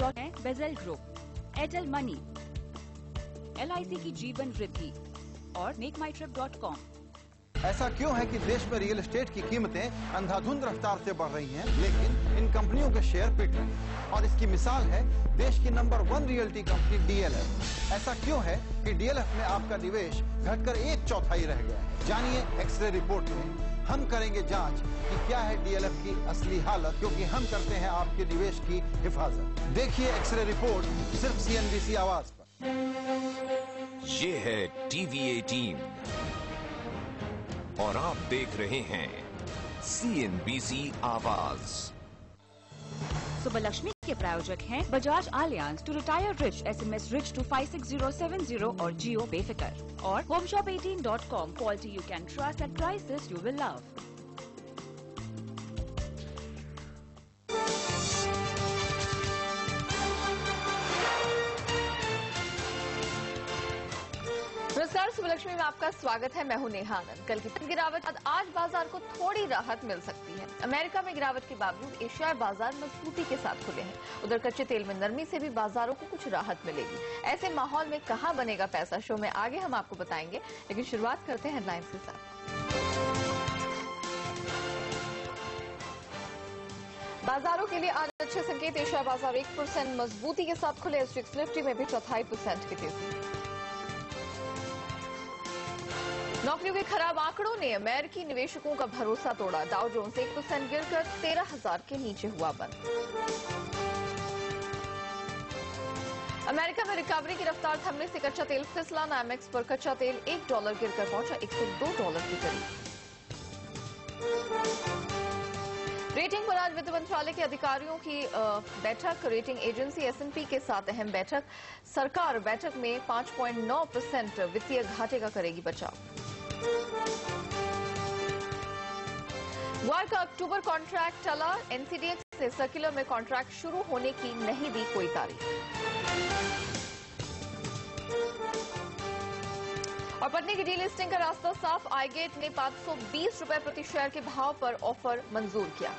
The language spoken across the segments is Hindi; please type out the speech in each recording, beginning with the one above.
Basal group, Airtel money, LIC की जीवन वृद्धि और मेकमाईट्रिप.com। ऐसा क्यों है कि देश में रियल एस्टेट की कीमतें अंधाधुंध रफ्तार से बढ़ रही हैं, लेकिन इन कंपनियों के शेयर पिट रहे हैं? और इसकी मिसाल है देश की नंबर 1 रियल्टी कंपनी DLF। ऐसा क्यों है कि DLF में आपका निवेश घटकर 1/4 रह गया है? जानिए एक्सरे रिपोर्ट में। हम करेंगे जांच कि क्या है DLF की असली हालत, क्योंकि हम करते हैं आपके निवेश की हिफाजत। देखिए एक्सरे रिपोर्ट सिर्फ CNBC आवाज पर। ये है TV18 और आप देख रहे हैं CNBC आवाज। सुबलक्ष्मी के प्रायोजक हैं Bajaj Allianz to retire rich, SMS rich to 56070 और जियो बेफिकर, और homeshop18.com, quality you can trust at prices you will love। नमस्कार, सुबलक्ष्मी में आपका स्वागत है। मैं हूं नेहा आनंद। कल की गिरावट आज बाजार को थोड़ी राहत मिल सकती है। अमेरिका में गिरावट के बावजूद एशियाई बाजार मजबूती के साथ खुले हैं। उधर कच्चे तेल में नरमी से भी बाजारों को कुछ राहत मिलेगी। ऐसे माहौल में कहां बनेगा पैसा, शो में आगे हम आपको बताएंगे, लेकिन शुरुआत करते हैं हेडलाइंस के साथ। बाजारों के लिए आज अच्छे संकेत। एशियाई बाजार 1% मजबूती के साथ खुले। SGX निफ्टी में भी 0.25% की तेजी। नौकरियों के खराब आंकड़ों ने अमेरिकी निवेशकों का भरोसा तोड़ा। डाउ जोन्स 1% गिरकर 13,000 के नीचे हुआ बंद। अमेरिका में रिकवरी की रफ्तार थमने से कच्चा तेल फिसला। NYMEX पर कच्चा तेल $1 गिरकर पहुंचा $102 के करीब। रेटिंग पर आज वित्त मंत्रालय के अधिकारियों की बैठक। रेटिंग एजेंसी S&P के साथ अहम बैठक। सरकार बैठक में 5.9% वित्तीय घाटे का करेगी बचाव। गुआर का अक्टूबर कॉन्ट्रैक्ट टला। NCDX ने सर्कुलर में कॉन्ट्रैक्ट शुरू होने की नहीं दी कोई तारीख। और पटनी की डीलिस्टिंग का रास्ता साफ। आईगेट ने ₹520 प्रति शेयर के भाव पर ऑफर मंजूर किया।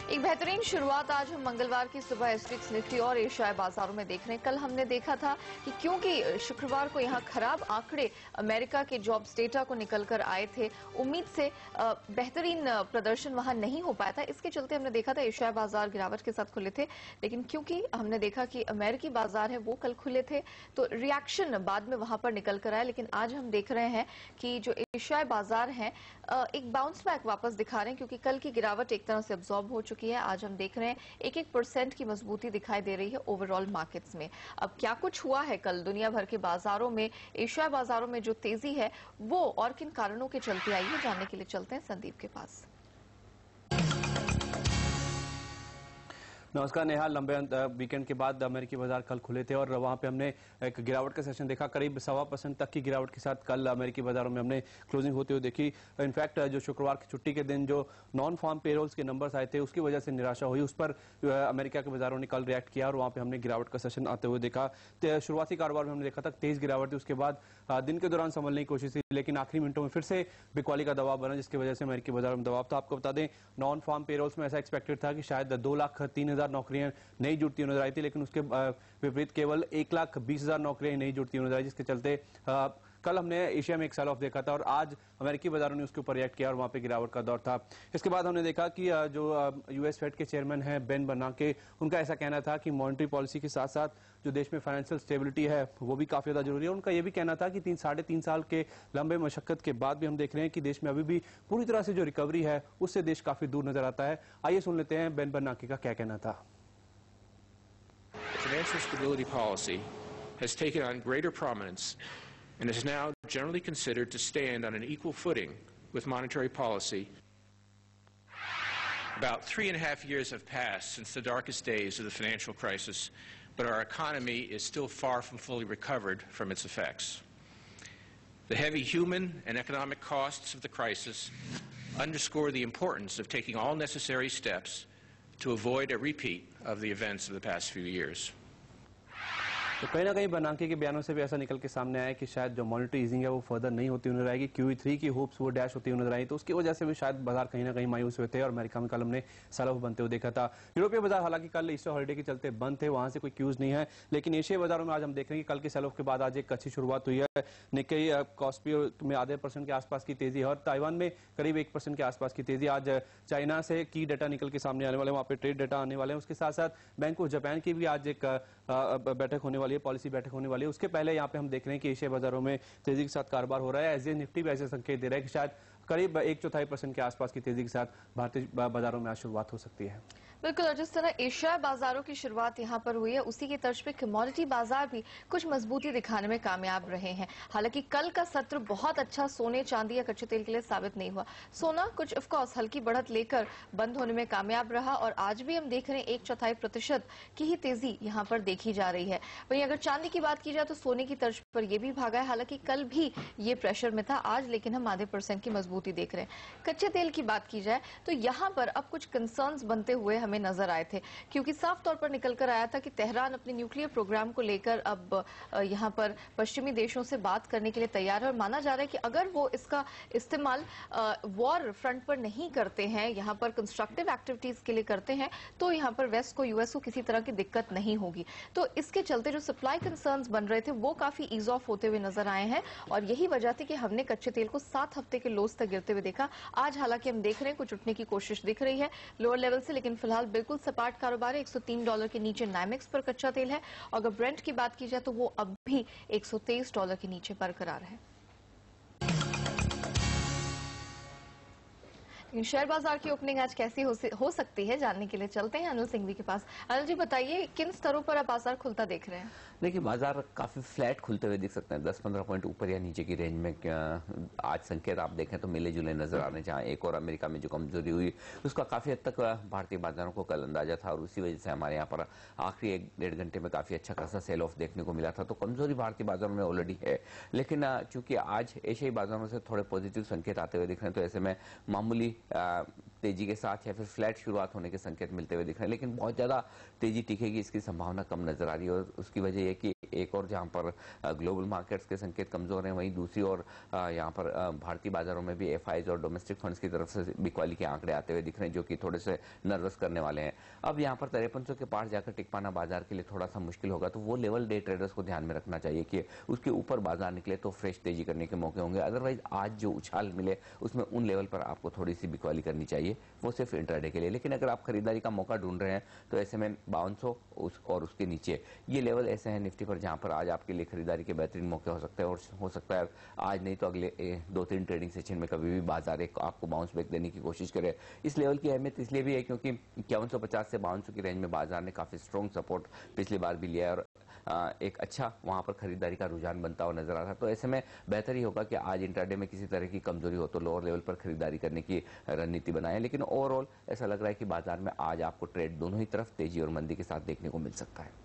एक बेहतरीन शुरुआत आज हम मंगलवार की सुबह SGX निफ्टी और एशियाई बाजारों में देख रहे हैं। कल हमने देखा था कि क्योंकि शुक्रवार को यहां खराब आंकड़े अमेरिका के जॉब्स डेटा को निकलकर आए थे, उम्मीद से बेहतरीन प्रदर्शन वहां नहीं हो पाया था। इसके चलते हमने देखा था एशियाई बाजार गिरावट के साथ खुले थे, लेकिन क्योंकि हमने देखा कि अमेरिकी बाजार है वो कल खुले थे, तो रिएक्शन बाद में वहां पर निकल कर आया। लेकिन आज हम देख रहे हैं कि जो एशियाई बाजार हैं एक बाउंस बैक वापस दिखा रहे हैं, क्योंकि कल की गिरावट एक तरह से अब्सॉर्ब हो चुकी है। आज हम देख रहे हैं 1% की मजबूती दिखाई दे रही है ओवरऑल मार्केट्स में। अब क्या कुछ हुआ है कल दुनिया भर के बाजारों में, एशियाई बाजारों में जो तेजी है वो और किन कारणों के चलते आई है, जानने के लिए चलते हैं संदीप के पास। नमस्कार नेहा। लंबे वीकेंड के बाद अमेरिकी बाजार कल खुले थे और वहां पे हमने एक गिरावट का सेशन देखा। करीब 1.25% तक की गिरावट के साथ कल अमेरिकी बाजारों में हमने क्लोजिंग होते हुए देखी। इनफैक्ट जो शुक्रवार की छुट्टी के दिन जो नॉन फार्म पेरोल्स के नंबर्स आए थे उसकी वजह से निराशा हुई, उस पर अमेरिका के बाजारों ने कल रिएक्ट किया और वहां पर हमने गिरावट का सेशन आते हुए देखा। शुरुआती कारोबार में हमने देखा था तेज गिरावट थी, उसके बाद दिन के दौरान संभलने की कोशिश थी, लेकिन आखिरी मिनटों में फिर से बिकवाली का दबाव बना, जिसकी वजह से अमेरिकी बाजारों में दबाव था। आपको बता दें नॉन फार्म पेरोल्स में ऐसा एक्सपेक्टेड था कि शायद 2,03,000 नौकरियां नहीं जुड़ती नजर आई थी, लेकिन उसके विपरीत केवल 1,20,000 नौकरियां नहीं जुड़ती नजर आई, जिसके चलते कल हमने एशिया में एक सेल ऑफ देखा था और आज अमेरिकी बाजारों ने उसके ऊपर रिएक्ट किया और वहां पे गिरावट का दौर था। इसके बाद हमने देखा कि जो US फेड के चेयरमैन हैं बेन बर्नांके, उनका ऐसा कहना था कि मॉनेटरी पॉलिसी के साथ साथ जो देश में फाइनेंशियल स्टेबिलिटी है वो भी काफी ज्यादा जरूरी है। उनका ये भी कहना था कि 3.5 साल के लंबे मशक्कत के बाद भी हम देख रहे हैं कि देश में अभी भी पूरी तरह से जो रिकवरी है उससे देश काफी दूर नजर आता है। आइए सुन लेते हैं बेन बर्नांके का क्या कहना था। Financial stability policy has taken on greater prominence and is now generally considered to stand on an equal footing with monetary policy. About 3.5 years have passed since the darkest days of the financial crisis, but our economy is still far from fully recovered from its effects. The heavy human and economic costs of the crisis underscore the importance of taking all necessary steps to avoid a repeat of the events of the past few years. तो कहीं ना कहीं बर्नांकी के बयानों से भी ऐसा निकल के सामने आया कि शायद जो मॉनेटरी ईजिंग है वो फर्दर नहीं होती नजर आएगी, QE3 की होप्स वो डैश होती नजर आई, तो उसकी वजह से भी शायद बाजार कहीं ना कहीं मायूस हुए थे और अमेरिका में कल हमने सेल ऑफ बनते हुए देखा था। यूरोपीय बाजार हालांकि कल ईस्टर हॉलिडे के चलते बंद थे, वहां से कोई क्यूज नहीं है, लेकिन एशियाई बाजारों में आज हम देख रहे हैं कि कल के सेल ऑफ के बाद आज एक अच्छी शुरुआत हुई है। निक्केई कॉस्पी में आधे % के आसपास की तेजी है और ताइवान में करीब 1% के आसपास की तेजी। आज चाइना से की डेटा निकल के सामने आने वाले, वहां पे ट्रेड डेटा आने वाले हैं। उसके साथ साथ बैंक ऑफ जापान की भी आज एक बैठक होने वाली है, पॉलिसी बैठक होने वाली है। उसके पहले यहाँ पे हम देख रहे हैं कि एशियाई बाजारों में तेजी के साथ कारोबार हो रहा है। एसजीएक्स निफ्टी भी ऐसे संकेत दे रहा है कि शायद करीब 1/4% के आसपास की तेजी के साथ भारतीय बाजारों में आज शुरुआत हो सकती है। बिल्कुल, और जिस तरह एशिया बाजारों की शुरुआत यहां पर हुई है, उसी की तर्ज पे कमोडिटी बाजार भी कुछ मजबूती दिखाने में कामयाब रहे हैं। हालांकि कल का सत्र बहुत अच्छा सोने, चांदी या कच्चे तेल के लिए साबित नहीं हुआ। सोना कुछ ऑफकोर्स हल्की बढ़त लेकर बंद होने में कामयाब रहा और आज भी हम देख रहे हैं 1/4% की ही तेजी यहां पर देखी जा रही है। वहीं अगर चांदी की बात की जाए तो सोने की तर्ज पर यह भी भागा है, हालांकि कल भी ये प्रेशर में था, आज लेकिन हम आधे % की मजबूती देख रहे हैं। कच्चे तेल की बात की जाए तो यहां पर अब कुछ कंसर्न्स बनते हुए हमें नजर आए थे, क्योंकि साफ तौर पर निकल कर आया था कि तेहरान अपने न्यूक्लियर प्रोग्राम को लेकर अब यहां पर पश्चिमी देशों से बात करने के लिए तैयार है और माना जा रहा है कि अगर वो इसका इस्तेमाल वॉर फ्रंट पर नहीं करते हैं, यहां पर कंस्ट्रक्टिव एक्टिविटीज के लिए करते हैं, तो यहां पर वेस्ट को, यूएस को किसी तरह की दिक्कत नहीं होगी। तो इसके चलते जो सप्लाई कंसर्न्स बन रहे थे वो काफी ईज ऑफ होते हुए नजर आए हैं और यही वजह थी कि हमने कच्चे तेल को 7 हफ्ते के लोज तक गिरते हुए देखा। आज हालांकि हम देख रहे हैं कुछ उठने की कोशिश दिख रही है लोअर लेवल से, लेकिन फिलहाल बिल्कुल सपाट कारोबार है। $103 के नीचे नाइमेक्स पर कच्चा तेल है और अगर ब्रेंट की बात की जाए तो वो अब भी $123 के नीचे बरकरार है। लेकिन शेयर बाजार की ओपनिंग आज कैसी हो सकती है, जानने के लिए चलते हैं अनिल सिंघवी के पास। अनिल जी बताइए, किन स्तरों पर आप बाजार खुलता देख रहे हैं? देखिए, बाजार काफी फ्लैट खुलते हुए दिख सकते हैं, 10-15 पॉइंट ऊपर या नीचे की रेंज में। आज संकेत आप देखें तो मिले जुले नजर आ रहे हैं, जहां एक और अमेरिका में जो कमजोरी हुई उसका काफी हद तक भारतीय बाजारों को कल अंदाजा था और उसी वजह से हमारे यहाँ पर आखिरी 1-1.5 घंटे में काफी अच्छा खासा सेल ऑफ देखने को मिला था। तो कमजोरी भारतीय बाजारों में ऑलरेडी है, लेकिन चूंकि आज एशियाई बाजारों से थोड़े पॉजिटिव संकेत आते हुए दिख रहे हैं, तो ऐसे में मामूली तेजी के साथ या फिर फ्लैट शुरुआत होने के संकेत मिलते हुए दिख रहे हैं, लेकिन बहुत ज्यादा तेजी टिकेगी इसकी संभावना कम नजर आ रही है। और उसकी वजह यह कि एक और जहां पर ग्लोबल मार्केट्स के संकेत कमजोर हैं, वहीं दूसरी ओर यहां पर भारतीय बाजारों में भी एफआईज और डोमेस्टिक फंड्स की तरफ से बिकवाली के आंकड़े आते हुए दिख रहे हैं, जो कि थोड़े से नर्वस करने वाले हैं। अब यहां पर 5300 के पार जाकर टिक पाना बाजार के लिए थोड़ा सा मुश्किल होगा, तो वो लेवल डे ट्रेडर्स को ध्यान में रखना चाहिए कि उसके ऊपर बाजार निकले तो फ्रेश तेजी करने के मौके होंगे। अदरवाइज आज जो उछाल मिले उसमें उन लेवल पर आपको थोड़ी सी बिकवाली करनी चाहिए, वो सिर्फ इंट्राडे के लिए। लेकिन अगर आप खरीदारी का मौका ढूंढ रहे हैं तो ऐसे में 5200 और उसके नीचे ये लेवल ऐसे हैं निफ्टी पर, जहां पर आज आपके लिए खरीदारी के बेहतरीन मौके हो सकते हैं। और हो सकता है आज नहीं तो अगले 2-3 ट्रेडिंग सेशन में कभी भी बाजार एक आपको बाउंस बैक देने की कोशिश करे। इस लेवल की अहमियत इसलिए भी है क्योंकि 5150 से 5200 की रेंज में बाजार ने काफी स्ट्रॉन्ग सपोर्ट पिछली बार भी लिया है और एक अच्छा वहां पर खरीदारी का रुझान बनता हुआ नजर आ रहा है। तो ऐसे में बेहतर ही होगा कि आज इंट्राडे में किसी तरह की कमजोरी हो तो लोअर लेवल पर खरीदारी करने की रणनीति बनाएं। लेकिन ओवरऑल ऐसा लग रहा है कि बाजार में आज आपको ट्रेड दोनों ही तरफ तेजी और मंदी के साथ देखने को मिल सकता है।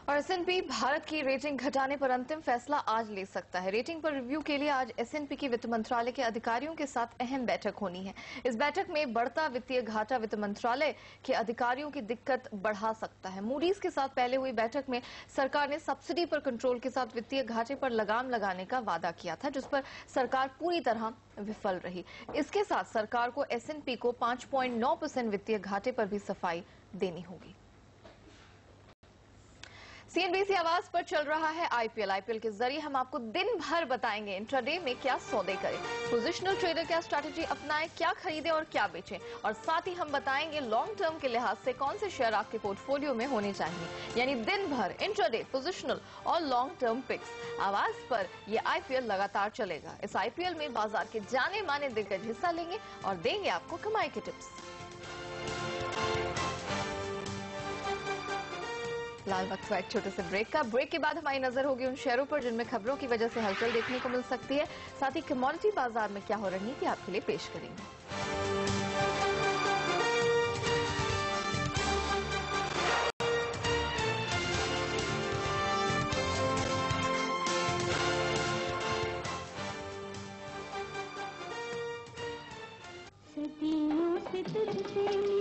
और एसएनपी भारत की रेटिंग घटाने पर अंतिम फैसला आज ले सकता है। रेटिंग पर रिव्यू के लिए आज एसएनपी की वित्त मंत्रालय के अधिकारियों के साथ अहम बैठक होनी है। इस बैठक में बढ़ता वित्तीय घाटा वित्त मंत्रालय के अधिकारियों की दिक्कत बढ़ा सकता है। मूडीज के साथ पहले हुई बैठक में सरकार ने सब्सिडी पर कंट्रोल के साथ वित्तीय घाटे पर लगाम लगाने का वादा किया था, जिस पर सरकार पूरी तरह विफल रही। इसके साथ सरकार को एसएनपी को 5.9% वित्तीय घाटे पर भी सफाई देनी होगी। सीएनबीसी आवाज पर चल रहा है आईपीएल। आईपीएल के जरिए हम आपको दिन भर बताएंगे इंट्राडे में क्या सौदे करें, पोजिशनल ट्रेडर क्या स्ट्रैटेजी अपनाएं, क्या खरीदें और क्या बेचें, और साथ ही हम बताएंगे लॉन्ग टर्म के लिहाज से कौन से शेयर आपके पोर्टफोलियो में होने चाहिए। यानी दिन भर इंट्राडे, पोजिशनल और लॉन्ग टर्म पिक्स। आवाज पर ये आईपीएल लगातार चलेगा। इस आईपीएल में बाजार के जाने माने दिग्गज हिस्सा लेंगे और देंगे आपको कमाई के टिप्स। लाल वक्त हुआ एक छोटे से ब्रेक का। ब्रेक के बाद हमारी नजर होगी उन शेयरों पर जिनमें खबरों की वजह से हलचल देखने को मिल सकती है। साथ ही कमोडिटी बाजार में क्या हो रही है आपके लिए पेश करेंगे। सदियों से तुझसे